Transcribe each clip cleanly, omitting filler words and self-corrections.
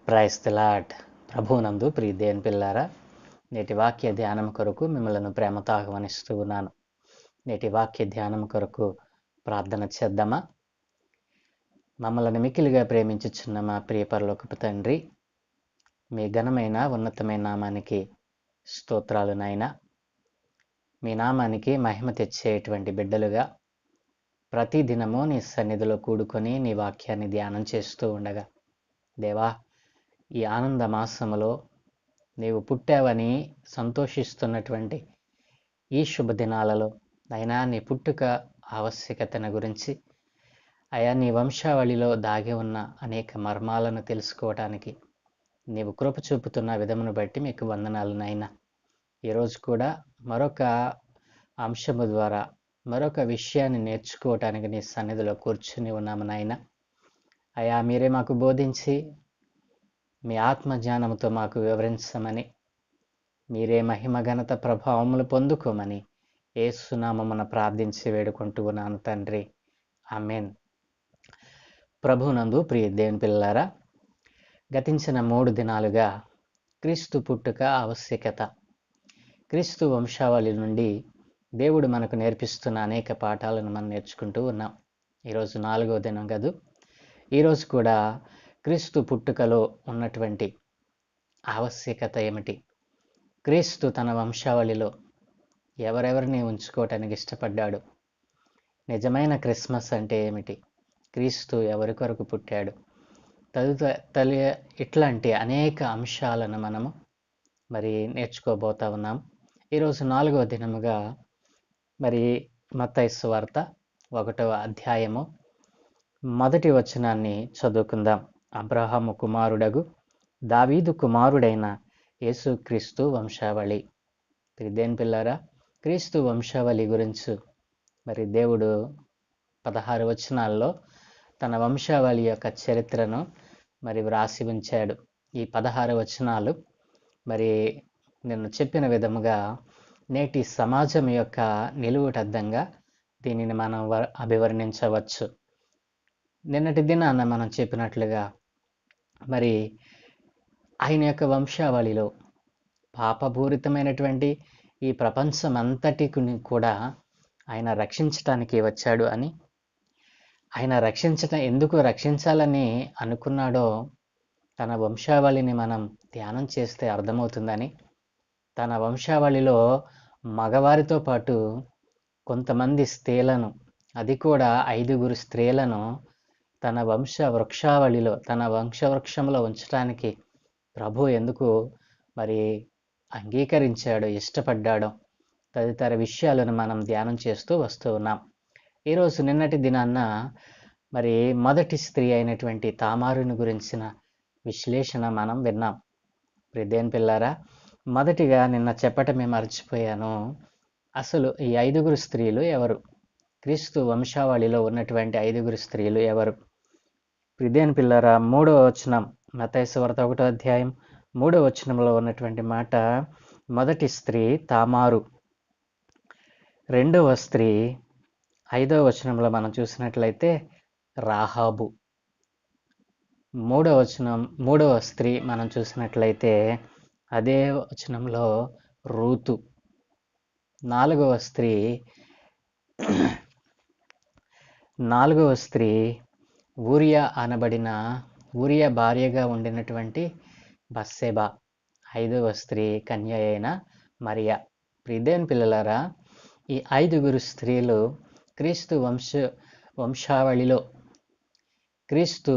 Praise the lord. ప్రభువునందు ప్రియ దేవుని పిల్లారా, నేటి వాక్య ధ్యానం కొరకు మిమ్మల్ని ప్రేమతో ఆహ్వానిస్తూ ఉన్నాను. నేటి వాక్య ధ్యానం కొరకు ప్రార్థన చేద్దామా? మమ్మల్ని మిక్కిలిగా ప్రేమించుచున్న మా ప్రియ పరలోకపు తండ్రి, మీ ఘనమైన ఉన్నతమైన నామానికి స్తోత్రాలు నాయనా. మీ నామానికి మహిమ తెచ్చేటువంటి బిడ్డలుగా ప్రతి దినము నీ సన్నిధిలో కూడుకొని నీ వాక్యాన్ని ధ్యానం చేస్తూ ఉండగా, దేవా, ఈ ఆనంద మాసములో నీవు పుట్టావని సంతోషిస్తున్నటువంటి ఈ శుభదినాలలో అయినా నీ పుట్టుక ఆవశ్యకతను గురించి, అయా నీ వంశావళిలో దాగి ఉన్న అనేక మర్మాలను తెలుసుకోవటానికి నీవు కృప చూపుతున్న విధమును బట్టి మీకు వందనాలు నాయనా. ఈరోజు కూడా మరొక అంశము ద్వారా మరొక విషయాన్ని నేర్చుకోవటానికి నీ సన్నిధిలో కూర్చుని ఉన్నాము నాయన. అయా మీరే మాకు బోధించి మీ ఆత్మజ్ఞానంతో మాకు వివరించమని, మీరే మహిమ ఘనత ప్రభావములు పొందుకోమని యేసు నామమున ప్రార్థించి వేడుకుంటూ ఉన్నాను తండ్రి, ఆమేన్. ప్రభువునందు ప్రియ దేవుని పిల్లారా, గతించిన 3 దినాలుగా క్రీస్తు పుట్టుక ఆవశ్యకత, క్రీస్తు వంశావళి నుండి దేవుడు మనకు నేర్పిస్తున్న అనేక పాఠాలను మనం నేర్చుకుంటూ ఉన్నాం. ఈరోజు 4వ దినం కదూ. ఈరోజు కూడా క్రీస్తు పుట్టుకలో ఉన్నటువంటి ఆవశ్యకత ఏమిటి, క్రీస్తు తన వంశావళిలో ఎవరెవరిని ఉంచుకోవటానికి ఇష్టపడ్డాడు, నిజమైన క్రిస్మస్ అంటే ఏమిటి, క్రీస్తు ఎవరి కొరకు పుట్టాడు, ఇట్లాంటి అనేక అంశాలను మనము మరి నేర్చుకోబోతా ఉన్నాం. ఈరోజు 4వ దినముగా మరి మత్తయి సువార్త 1వ అధ్యాయము 1వ వచనాన్ని చదువుకుందాం. అబ్రహాము కుమారుడగు దావీదు కుమారుడైన యేసుక్రీస్తు వంశావళి. దేవుని పిల్లారా, క్రీస్తు వంశావళి గురించి మరి దేవుడు 16 వచనాల్లో తన వంశావళి యొక్క చరిత్రను మరి వ్రాసి ఉంచాడు. ఈ 16 వచనాలు మరి నేను చెప్పిన విధముగా నేటి సమాజం యొక్క నిలువుటద్దంగా దీనిని మనం అభివర్ణించవచ్చు. నిన్నటి దినాన మనం చెప్పినట్లుగా మరి ఆయన యొక్క వంశావళిలో పాపపూరితమైనటువంటి ఈ ప్రపంచం అంతటిని కూడా ఆయన రక్షించటానికి వచ్చాడు అని, ఆయన ఎందుకు రక్షించాలని అనుకున్నాడో తన వంశావళిని మనం ధ్యానం చేస్తే అర్థమవుతుందని, తన వంశావళిలో మగవారితో పాటు కొంతమంది స్త్రీలను, అది కూడా 5 స్త్రీలను తన వంశవృక్షంలో ఉంచడానికి ప్రభు ఎందుకు మరి అంగీకరించాడో, ఇష్టపడ్డాడో తదితర విషయాలను మనం ధ్యానం చేస్తూ వస్తూ ఉన్నాం. ఈరోజు నిన్నటి దినాన్న మరి మొదటి స్త్రీ అయినటువంటి తామారుని గురించిన విశ్లేషణ మనం విన్నాం. దేవుని పిల్లారా, మొదటిగా నిన్న చెప్పటమే మర్చిపోయాను. అసలు ఈ 5 స్త్రీలు ఎవరు, క్రీస్తు వంశావళిలో ఉన్నటువంటి 5 స్త్రీలు ఎవరు? దేవుని పిల్లారా, 3వ వచనం, మత్తయి సువార్త 1వ అధ్యాయం 3వ వచనంలో ఉన్నటువంటి మాట, మొదటి స్త్రీ తామారు, 2వ స్త్రీ 5వ వచనంలో మనం చూసినట్లయితే రాహాబు, 3వ స్త్రీ మనం చూసినట్లయితే అదే వచనంలో రూతు, 4వ స్త్రీ ఊరియా భార్యగా ఉండినటువంటి బత్షెబ, 5వ స్త్రీ కన్య అయిన మరియా. దేవుని పిల్లలారా, ఈ 5 స్త్రీలు క్రీస్తు వంశావళిలో, క్రీస్తు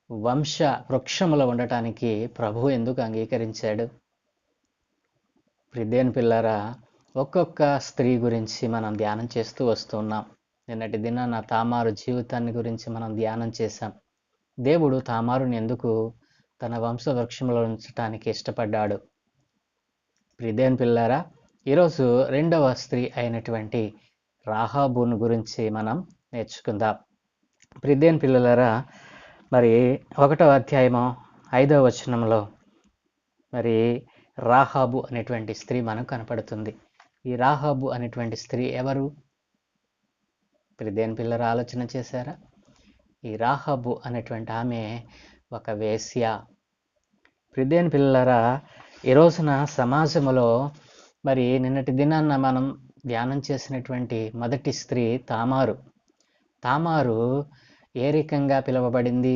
వంశ వృక్షములో ఉండటానికి ప్రభు ఎందుకు అంగీకరించాడు? దేవుని పిల్లారా, ఒక్కొక్క స్త్రీ గురించి మనం ధ్యానం చేస్తూ వస్తున్నాం. నిన్నటి దినాన తామారు జీవితాన్ని గురించి మనం ధ్యానం చేశాం. దేవుడు తామారుని ఎందుకు తన వంశవృక్షంలో ఉంచటానికి ఇష్టపడ్డాడు? దేవుని పిల్లారా, ఈరోజు 2వ స్త్రీ అయినటువంటి రాహాబును గురించి మనం నేర్చుకుందాం. దేవుని పిల్లలారా, మరి 1వ అధ్యాయము 5వ వచనంలో మరి రాహాబు అనేటువంటి స్త్రీ మనకు కనపడుతుంది. ఈ రాహాబు అనేటువంటి స్త్రీ ఎవరు? దేవుని పిల్లలు ఆలోచన చేశారా? ఈ రాహాబు అనేటువంటి ఆమె ఒక వేశ్య. ప్రియదేని పిల్లలారా, ఈ రోజున సమాజంలో మరి నిన్నటి దినాన్న మనం ధ్యానం చేసినటువంటి మొదటి స్త్రీ తామారు. తామారు ఏ రకంగా పిలువబడింది?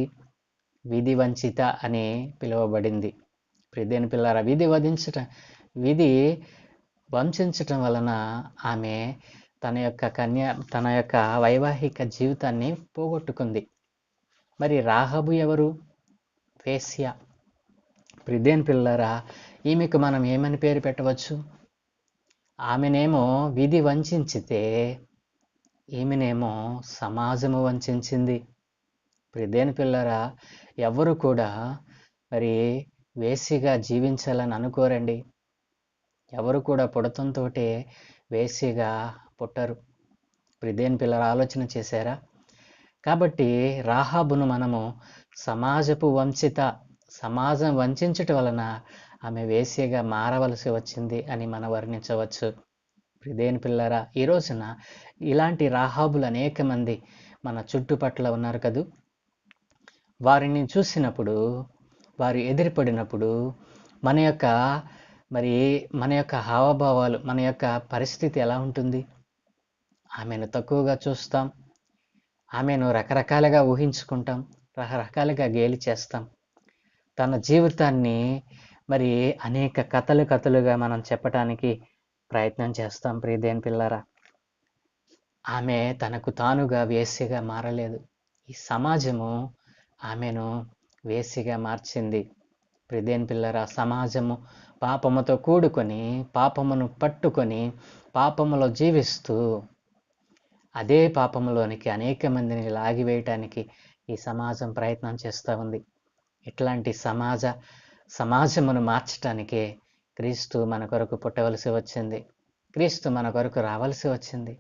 విధి వంచిత అని పిలువబడింది. ప్రియదేని పిల్లలారా, విధి వంచటం వలన ఆమె తన యొక్క వైవాహిక జీవితాన్ని పోగొట్టుకుంది. మరి రాహాబు ఎవరు? వేశ్య. ప్రియదేని పిల్లలారా, ఈమెకు మనం ఏమని పేరు పెట్టవచ్చు? ఆమెనేమో విధి వంచితే, ఈమెనేమో సమాజము వంచింది. ప్రియదేని పిల్లలారా, ఎవరు కూడా మరి వేశ్యగా జీవించాలని అనుకోరండి. ఎవరు కూడా పుడతంతో వేశ్యగా పుట్టరు. ప్రియదేని పిల్లలారా, ఆలోచన చేశారా? కాబట్టి రాహాబును మనము సమాజం వంచటం వలన ఆమె వేశ్యగా మారవలసి వచ్చింది అని మనం వర్ణించవచ్చు. ప్రియదేని పిల్లలారా, ఈ రోజున ఇలాంటి రాహాబులు అనేక మంది మన చుట్టుపట్ల ఉన్నారు కదూ. వారిని చూసినప్పుడు, వారు ఎదురుపడినప్పుడు మన యొక్క హావభావాలు, మన యొక్క పరిస్థితి ఎలా ఉంటుంది? ఆమెను తక్కువగా చూస్తాం, ఆమెను రకరకాలుగా ఊహించుకుంటాం, రకరకాలుగా గేలి చేస్తాం. తన జీవితాన్ని మరి అనేక కథలుగా మనం చెప్పటానికి ప్రయత్నం చేస్తాం. ప్రియదేని పిల్లలారా, ఆమె తనకు తానుగా వేశ్యగా మారలేదు. ఈ సమాజము ఆమెను వేశ్యగా మార్చింది. ప్రియదేని పిల్లలారా, సమాజము పాపముతో కూడుకొని, పాపమును పట్టుకొని, పాపములో జీవిస్తూ అదే పాపములోనికి అనేక మందిని లాగివేయటానికి ఈ సమాజం ప్రయత్నం చేస్తూ ఉంది. ఇట్లాంటి సమాజమును మార్చటానికే క్రీస్తు మన కొరకు పుట్టవలసి వచ్చింది. క్రీస్తు మన కొరకు రావాల్సి వచ్చింది.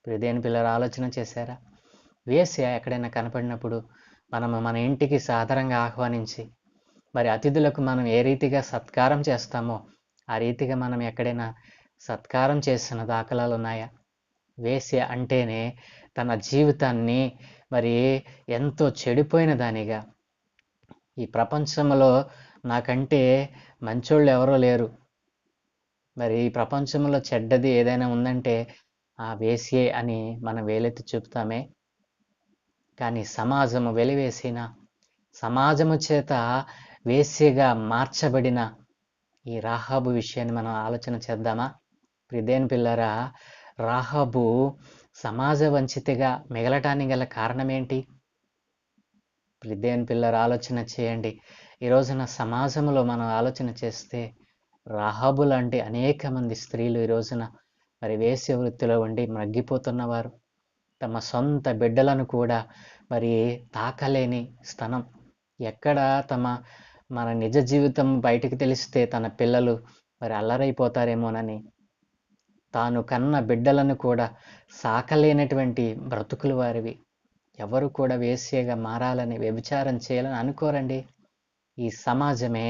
ప్రియదేని పిల్లలు ఆలోచన చేశారా? వేశ్య ఎక్కడైనా కనపడినప్పుడు మనము మన ఇంటికి సాదరంగా ఆహ్వానించి, మరి అతిథులకు మనం ఏ రీతిగా సత్కారం చేస్తామో ఆ రీతిగా మనం ఎక్కడైనా సత్కారం చేసిన దాఖలాలు ఉన్నాయా? వేశ్య అంటేనే తన జీవితాన్ని మరి ఎంతో చెడిపోయిన దానిగా, ఈ ప్రపంచంలో నాకంటే మంచోళ్ళు ఎవరో లేరు, మరి ఈ ప్రపంచంలో చెడ్డది ఏదైనా ఉందంటే ఆ వేశ్యే అని మనం వేలెత్తి చూపుతామే. కానీ సమాజము వెలివేసిన, సమాజము చేత వేశ్యగా మార్చబడిన ఈ రాహాబు విషయాన్ని మనం ఆలోచన చేద్దామా? ప్రియదేని పిల్లరా, రాహాబు సమాజ వంచితగా మిగలటానికి గల కారణం ఏంటి? ప్రియదేని పిల్లరా, ఆలోచన చేయండి. ఈ రోజున సమాజంలో మనం ఆలోచన చేస్తే రాహాబు లాంటి అనేక మంది స్త్రీలు ఈ రోజున మరి వేశ్య వృత్తిలో ఉండి మగ్గిపోతున్నవారు. తమ సొంత బిడ్డలను కూడా మరి తాకలేని స్థనం. ఎక్కడ మన నిజ జీవితం బయటికి తెలిస్తే తన పిల్లలు మరి అల్లరైపోతారేమోనని తాను కన్న బిడ్డలను కూడా సాకలేనటువంటి బ్రతుకులు వారివి. ఎవరు కూడా వేశ్యగా మారాలని, వ్యభిచారం చేయాలని అనుకోరండి. ఈ సమాజమే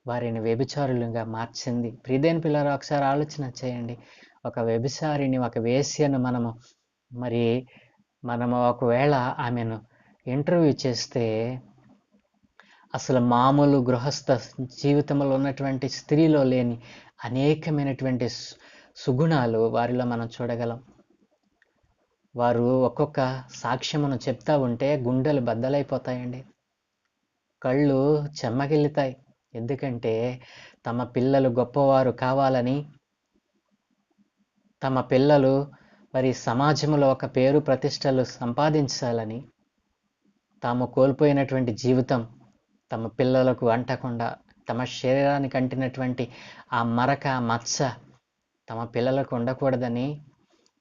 వారిని వ్యభిచారులుగా మార్చింది. ప్రియదేని పిల్లలు, ఒకసారి ఆలోచన చేయండి. ఒక వ్యభిచారిని, ఒక వేశ్యను మనము ఒకవేళ ఆమెను ఇంటర్వ్యూ చేస్తే అసలు మామూలు గృహస్థ జీవితంలో ఉన్నటువంటి స్త్రీలో లేని అనేకమైనటువంటి సుగుణాలు వారిలో మనం చూడగలం. వారు ఒక్కొక్క సాక్ష్యమును చెప్తా ఉంటే గుండెలు బద్దలైపోతాయండి, కళ్ళు చెమ్మగిల్లుతాయి. ఎందుకంటే తమ పిల్లలు గొప్పవారు కావాలని, తమ పిల్లలు మరి సమాజంలో ఒక పేరు ప్రతిష్టలు సంపాదించాలని, తాము కోల్పోయినటువంటి జీవితం తమ పిల్లలకు అంటకుండా, తమ శరీరానికి అంటినటువంటి ఆ మరక, మచ్చ తమ పిల్లలకు ఉండకూడదని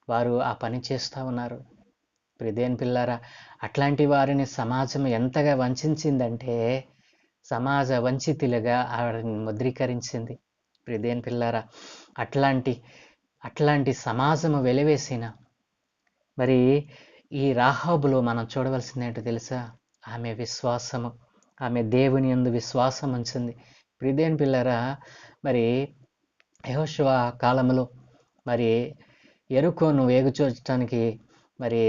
వారు ఆ పని చేస్తూ ఉన్నారు. ప్రియదేని పిల్లారా, అట్లాంటి వారిని సమాజం ఎంతగా వంచిందంటే సమాజ వంచితులుగా ఆవిడని ముద్రీకరించింది. ప్రియదేని పిల్లారా, అట్లాంటి సమాజము వెలివేసిన మరి ఈ రాహాబులో మనం చూడవలసింది ఏంటో తెలుసా? ఆమె విశ్వాసము, ఆమె దేవుని యందు విశ్వాసం ఉంచింది. ప్రియదేని పిల్లారా, మరి యెహోషువ కాలంలో మరి యెరికోను వేగుచూచటానికి మరి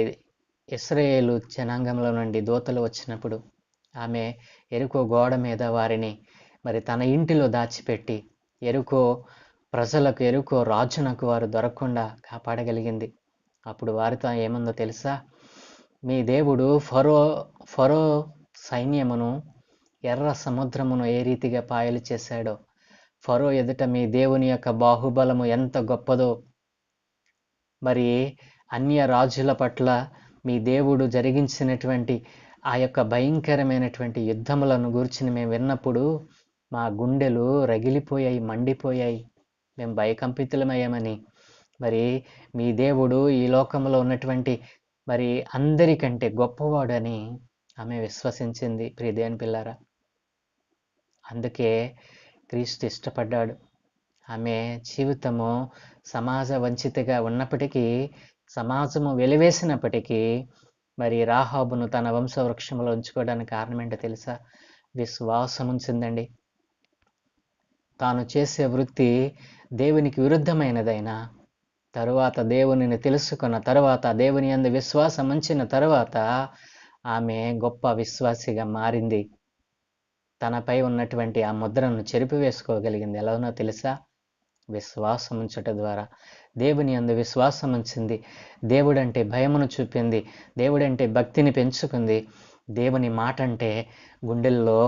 ఇశ్రాయేలు జనాంగంలో నుండి దూతలు వచ్చినప్పుడు ఆమె యెరికో గోడ మీద వారిని మరి తన ఇంటిలో దాచిపెట్టి యెరికో ప్రజలకు, యెరికో రాజునకు వారు దొరకకుండా కాపాడగలిగింది. అప్పుడు వారితో ఏముందో తెలుసా? మీ దేవుడు ఫరో సైన్యమును, ఎర్ర సముద్రమును ఏ రీతిగా పాయలు చేశాడో, ఫరో ఎదుట మీ దేవుని యొక్క బాహుబలము ఎంత గొప్పదో, మరి అన్య రాజుల పట్ల మీ దేవుడు జరిగించినటువంటి ఆ యొక్క భయంకరమైనటువంటి యుద్ధములను గూర్చి మేము విన్నప్పుడు మా గుండెలు రగిలిపోయాయి, మండిపోయాయి. మేము భయకంపితులమయ్యామని. మరి మీ దేవుడు ఈ లోకంలో ఉన్నటువంటి మరి అందరికంటే గొప్పవాడని ఆమె విశ్వసించింది. ప్రియ దేవుని పిల్లారా, అందుకే క్రీస్తు ఇష్టపడ్డాడు. ఆమె జీవితము సమాజ వంచితగా ఉన్నప్పటికీ, సమాజము వెలివేసినప్పటికీ, మరి రాహాబును తన వంశవృక్షంలో ఉంచుకోవడానికి కారణం ఏంటో తెలుసా? విశ్వాసం ఉంచిందండి. తాను చేసే వృత్తి దేవునికి విరుద్ధమైనదైనా, తరువాత దేవునిని తెలుసుకున్న తరువాత, దేవుని యందు విశ్వాసం ఉంచిన తరువాత ఆమె గొప్ప విశ్వాసిగా మారింది. తనపై ఉన్నటువంటి ఆ ముద్రను చెరిపివేసుకోగలిగింది. ఎలానో తెలుసా? విశ్వాసం ఉంచుట ద్వారా. దేవుని యందు విశ్వాసం ఉంచింది. దేవుడంటే భయమును చూపింది. దేవుడంటే భక్తిని పెంచుకుంది. దేవుని మాట అంటే గుండెల్లో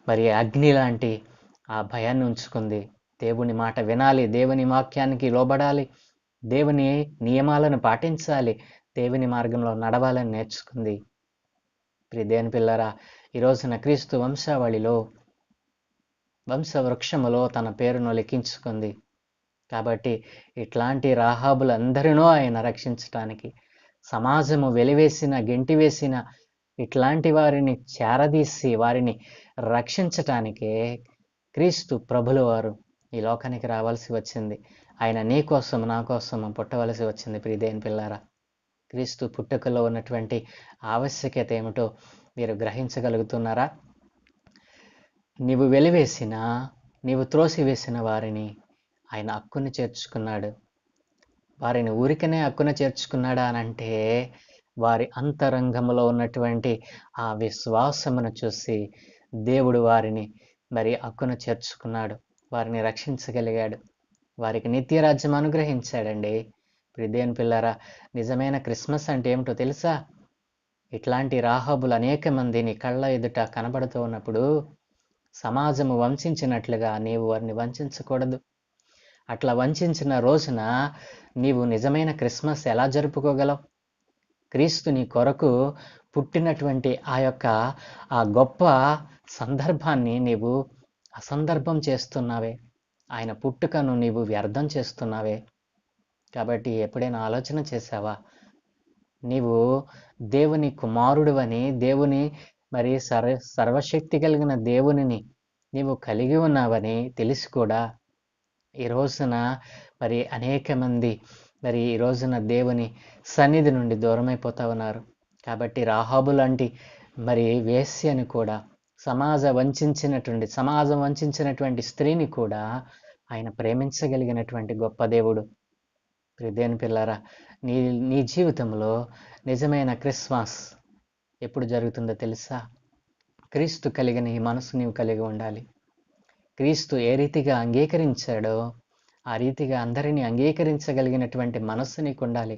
మరి అగ్ని లాంటి ఆ భయాన్ని ఉంచుకుంది. దేవుని మాట వినాలి, దేవుని వాక్యానికి లోబడాలి, దేవుని నియమాలను పాటించాలి, దేవుని మార్గంలో నడవాలని నేర్చుకుంది. ప్రియ దేవుని పిల్లరా, ఈ రోజున క్రీస్తు వంశావళిలో, వంశవృక్షములో తన పేరును లిఖించుకుంది. కాబట్టి ఇట్లాంటి రాహాబులందరినో ఆయన రక్షించటానికి, సమాజము వెలివేసిన, గెంటివేసిన ఇట్లాంటి వారిని చేరదీసి వారిని రక్షించటానికే క్రీస్తు ప్రభుల వారు ఈ లోకానికి రావాల్సి వచ్చింది. ఆయన నీ కోసం, నా కోసం పుట్టవలసి వచ్చింది. ప్రియ దేవుని పిల్లారా, క్రీస్తు పుట్టుకలో ఉన్నటువంటి ఆవశ్యకత ఏమిటో మీరు గ్రహించగలుగుతున్నారా? నీవు వెలివేసిన, నీవు త్రోసివేసిన వారిని ఆయన హక్కును చేర్చుకున్నాడు. వారిని ఊరికనే హక్కున చేర్చుకున్నాడా అనంటే, వారి అంతరంగంలో ఉన్నటువంటి ఆ విశ్వాసమును చూసి దేవుడు వారిని మరి హక్కున చేర్చుకున్నాడు. వారిని రక్షించగలిగాడు. వారికి నిత్యరాజ్యం అనుగ్రహించాడండి. ప్రియ దేవుని పిల్లారా, నిజమైన క్రిస్మస్ అంటే ఏమిటో తెలుసా? ఇట్లాంటి రాహాబులు అనేక మంది నీ కళ్ళ ఎదుట కనబడుతూ ఉన్నప్పుడు సమాజము వంచినట్లుగా నీవు వారిని వంచకూడదు. అట్లా వంచిన రోజున నీవు నిజమైన క్రిస్మస్ ఎలా జరుపుకోగలవు? క్రీస్తు నీ కొరకు పుట్టినటువంటి ఆ గొప్ప సందర్భాన్ని నీవు అసందర్భం చేస్తున్నావే. ఆయన పుట్టుకను నీవు వ్యర్థం చేస్తున్నావే. కాబట్టి ఎప్పుడైనా ఆలోచన చేశావా? నీవు దేవుని కుమారుడు అని, దేవుని మరి సర్వశక్తి కలిగిన దేవునిని నీవు కలిగి ఉన్నావని తెలిసి కూడా ఈ రోజున మరి అనేక మంది మరి ఈ రోజున దేవుని సన్నిధి నుండి దూరమైపోతా ఉన్నారు. కాబట్టి రాహాబు లాంటి మరి వేశ్యని కూడా, సమాజం వంచినటువంటి స్త్రీని కూడా ఆయన ప్రేమించగలిగినటువంటి గొప్ప దేవుడు. దేవుని పిల్లారా, నీ జీవితంలో నిజమైన క్రిస్మస్ ఎప్పుడు జరుగుతుందో తెలుసా? క్రీస్తు కలిగిన ఈ మనసు నీవు కలిగి ఉండాలి. క్రీస్తు ఏ రీతిగా అంగీకరించాడో ఆ రీతిగా అందరినీ అంగీకరించగలిగినటువంటి మనస్సు నీకు ఉండాలి.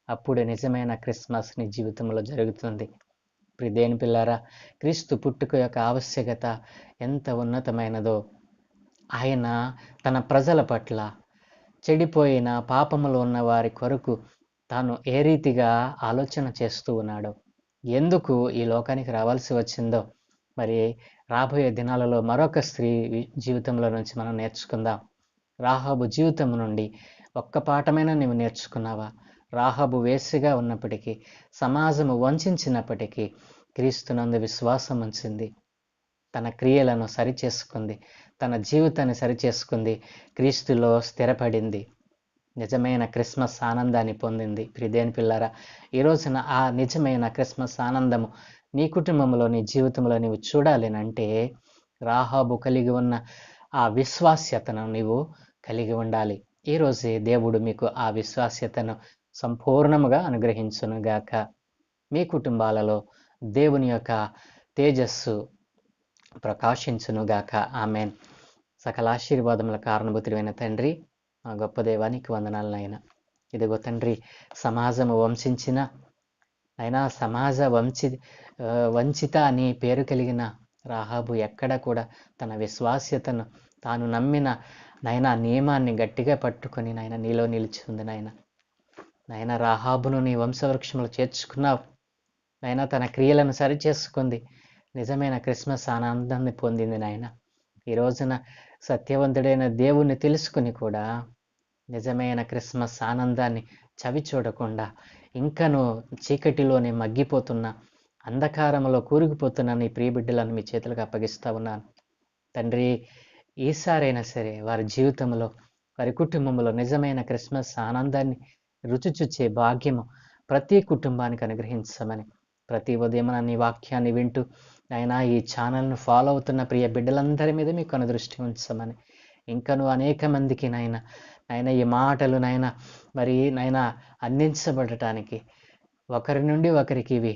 అప్పుడు నిజమైన క్రిస్మస్ నీ జీవితంలో జరుగుతుంది. ప్రియ దేవుని పిల్లారా, క్రీస్తు పుట్టుక యొక్క ఆవశ్యకత ఎంత ఉన్నతమైనదో, ఆయన తన ప్రజల పట్ల, చెడిపోయిన పాపములో ఉన్న వారి కొరకు తాను ఏ రీతిగా ఆలోచన చేస్తూ ఉన్నాడో, ఎందుకు ఈ లోకానికి రావాల్సి వచ్చిందో మరి రాబోయే దినాలలో మరొక స్త్రీ జీవితంలో నుంచి మనం నేర్చుకుందాం. రాహాబు జీవితం నుండి ఒక్క పాఠమైనా నీవు నేర్చుకున్నావా? రాహాబు వేశ్యగా ఉన్నప్పటికీ, సమాజము వంచినప్పటికీ క్రీస్తునందు విశ్వాసం ఉంచింది. తన క్రియలను సరిచేసుకుంది, తన జీవితాన్ని సరిచేసుకుంది, క్రీస్తులో స్థిరపడింది, నిజమైన క్రిస్మస్ ఆనందాన్ని పొందింది. ప్రియ దేవుని పిల్లారా, ఈ రోజున ఆ నిజమైన క్రిస్మస్ ఆనందము నీ కుటుంబంలో, నీ జీవితంలో నీవు చూడాలినంటే రాహాబు కలిగి ఉన్న ఆ విశ్వాస్యతను నీవు కలిగి ఉండాలి. ఈరోజే దేవుడు మీకు ఆ విశ్వాస్యతను సంపూర్ణముగా అనుగ్రహించునుగాక. మీ కుటుంబాలలో దేవుని యొక్క తేజస్సు ప్రకాశించునుగాక. ఆమెన్. సకల ఆశీర్వాదముల కారణభూతుడైన తండ్రి, మా గొప్ప దేవానికి వందనాలు నాయన. ఇదిగో తండ్రి, సమాజము వంచిన అయినా సమాజ వంచిత అని పేరు కలిగిన రాహాబు ఎక్కడ కూడా తన విశ్వాస్యతను, తాను నమ్మిన నాయన నియమాన్ని గట్టిగా పట్టుకొని నాయన నీలో నిలిచి ఉంది నాయన. నాయన రాహాబును నీ వంశవృక్షంలో చేర్చుకున్నావు నాయన. తన క్రియలను సరిచేసుకుంది, నిజమైన క్రిస్మస్ ఆనందాన్ని పొందింది నాయన. ఈ రోజున సత్యవంతుడైన దేవుణ్ణి తెలుసుకుని కూడా నిజమైన క్రిస్మస్ ఆనందాన్ని చవి చూడకుండా ఇంకను చీకటిలోనే మగ్గిపోతున్న, అంధకారంలో కూరుకుపోతున్న నీ ప్రియబిడ్డలను మీ చేతులకు అప్పగిస్తా ఉన్నాను తండ్రి. ఈసారైనా సరే వారి జీవితంలో, వారి కుటుంబంలో నిజమైన క్రిస్మస్ ఆనందాన్ని రుచి చూచే భాగ్యము ప్రతి కుటుంబానికి అనుగ్రహించమని, ప్రతి ఉదయం నీ వాక్యాన్ని వింటూ నాయన ఈ ఛానల్ను ఫాలో అవుతున్న ప్రియ బిడ్డలందరి మీద మీకు అనుదృష్టి ఉంచమని, ఇంకను అనేక మందికి నాయన ఈ మాటలు మరి అందించబడటానికి, ఒకరి నుండి ఒకరికి ఇవి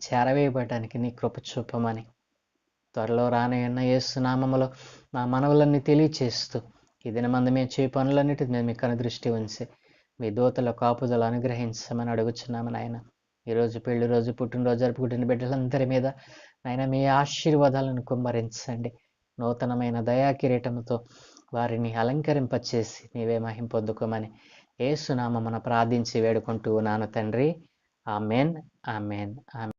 చేరవేయబడటానికి నీ కృప చూపమని, త్వరలో రానయ్యన్న యేసు నామములో మా మనవులన్నీ తెలియచేస్తూ ఈ దినమందు మేము చేయ పనులన్నిటి మీద మీకు అనుదృష్టి ఉంచి మీ దూతల కాపుదలు అనుగ్రహించమని అడుగుచున్నాము నాయన. ఈరోజు పెళ్లి రోజు, పుట్టినరోజు జరుపుకుంటున్న బిడ్డలందరి మీద నాయన మీ ఆశీర్వాదాలను కుమ్మరించండి. నూతనమైన దయా కిరీటముతో వారిని అలంకరింపచేసి నీవే మహిమ పొందుకోమని యేసు నామమున ప్రార్థించి వేడుకుంటూ ఉన్నాను తండ్రి. Amen, amen, amen.